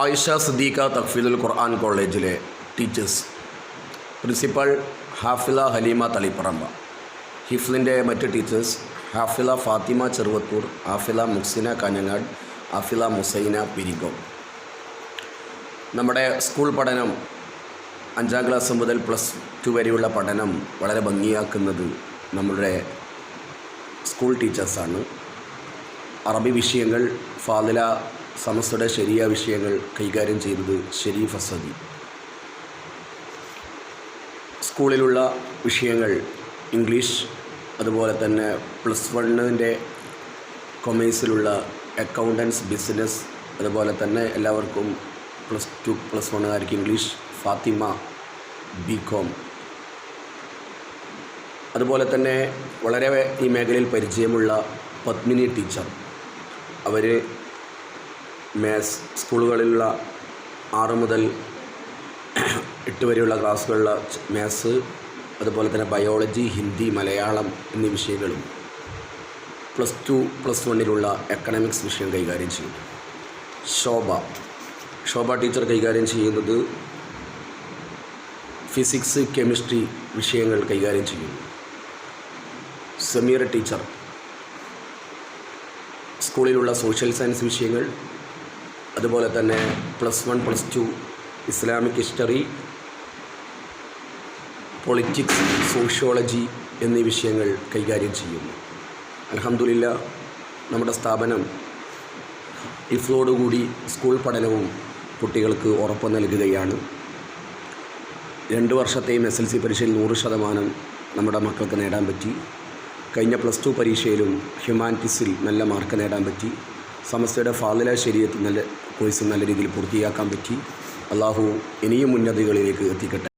ആയിഷ സിദ്ദീഖ തഖ്ഫീദുൽ ഖുർആൻ കോളേജിലെ teachers, principal Hafiz Haleema Taliparamba, ഹിഫ്ലിൻ്റെ മറ്റ് teachers Hafiz Fathima Cheruvathur, Hafiz Muhsina Kanhangad, Hafiz Muzaina പിരിഗോ. നമ്മുടെ സ്കൂൾ പഠനം 5ാം ക്ലാസ് മുതൽ +2 വരെയുള്ള പഠനം വളരെ ഭംഗിയാക്കുന്നത് നമ്മുടെ സ്കൂൾ ടീച്ചേഴ്സാണ്. അറബി വിഷയങ്ങൾ ഫാദില സമസ്തയുടെ ശരിയ വിഷയങ്ങൾ കൈകാര്യം ചെയ്തത് ഷെരീഫ് അസദി. സ്കൂളിലുള്ള വിഷയങ്ങൾ ഇംഗ്ലീഷ്, അതുപോലെ തന്നെ +1 കൊമേഴ്സിലുള്ള അക്കൗണ്ടൻസ്, ബിസിനസ്, അതുപോലെ തന്നെ എല്ലാവർക്കും +2 +1 ഇംഗ്ലീഷ്, ഫാത്തിമ ബികോം. അതുപോലെ തന്നെ വളരെ ഈ മേഖലയിൽ പരിചയമുള്ള പത്മിനി ടീച്ചർ, അവർ മാത്സ് സ്കൂളുകളിലുള്ള 6 മുതൽ 8 വരെയുള്ള ക്ലാസ്സുകളിലുള്ള മാത്സ്, അതുപോലെ തന്നെ ബയോളജി, ഹിന്ദി, മലയാളം എന്നീ വിഷയങ്ങളും +2 +1 എക്കണോമിക്സ് വിഷയം കൈകാര്യം ചെയ്യും. ശോഭ ടീച്ചർ കൈകാര്യം ചെയ്യുന്നത് ഫിസിക്സ്, കെമിസ്ട്രി വിഷയങ്ങൾ കൈകാര്യം ചെയ്യുന്നു. സമീറ ടീച്ചർ സ്കൂളിലുള്ള സോഷ്യൽ സയൻസ് വിഷയങ്ങൾ, അതുപോലെ തന്നെ +1 +2 ഇസ്ലാമിക് ഹിസ്റ്ററി, പൊളിറ്റിക്സ്, സോഷ്യോളജി എന്നീ വിഷയങ്ങൾ കൈകാര്യം ചെയ്യുന്നു. അൽഹംദുലില്ലാ, നമ്മുടെ സ്ഥാപനം ഹിഫ്ലോടുകൂടി സ്കൂൾ പഠനവും കുട്ടികൾക്ക് ഉറപ്പ് നൽകുകയാണ്. 2 വർഷത്തെയും SLC പരീക്ഷയിൽ 100% നമ്മുടെ മക്കൾക്ക് നേടാൻ പറ്റി. കഴിഞ്ഞ +2 പരീക്ഷയിലും ഹ്യൂമാനിറ്റീസിൽ നല്ല മാർക്ക് നേടാൻ പറ്റി. സമസ്തയുടെ ഫാദില ശരീഅത്ത് നല്ല കോഴ്സ് നല്ല രീതിയിൽ പൂർത്തിയാക്കാൻ പറ്റി. അള്ളാഹു ഇനിയും ഉന്നതികളിലേക്ക് എത്തിക്കട്ടെ.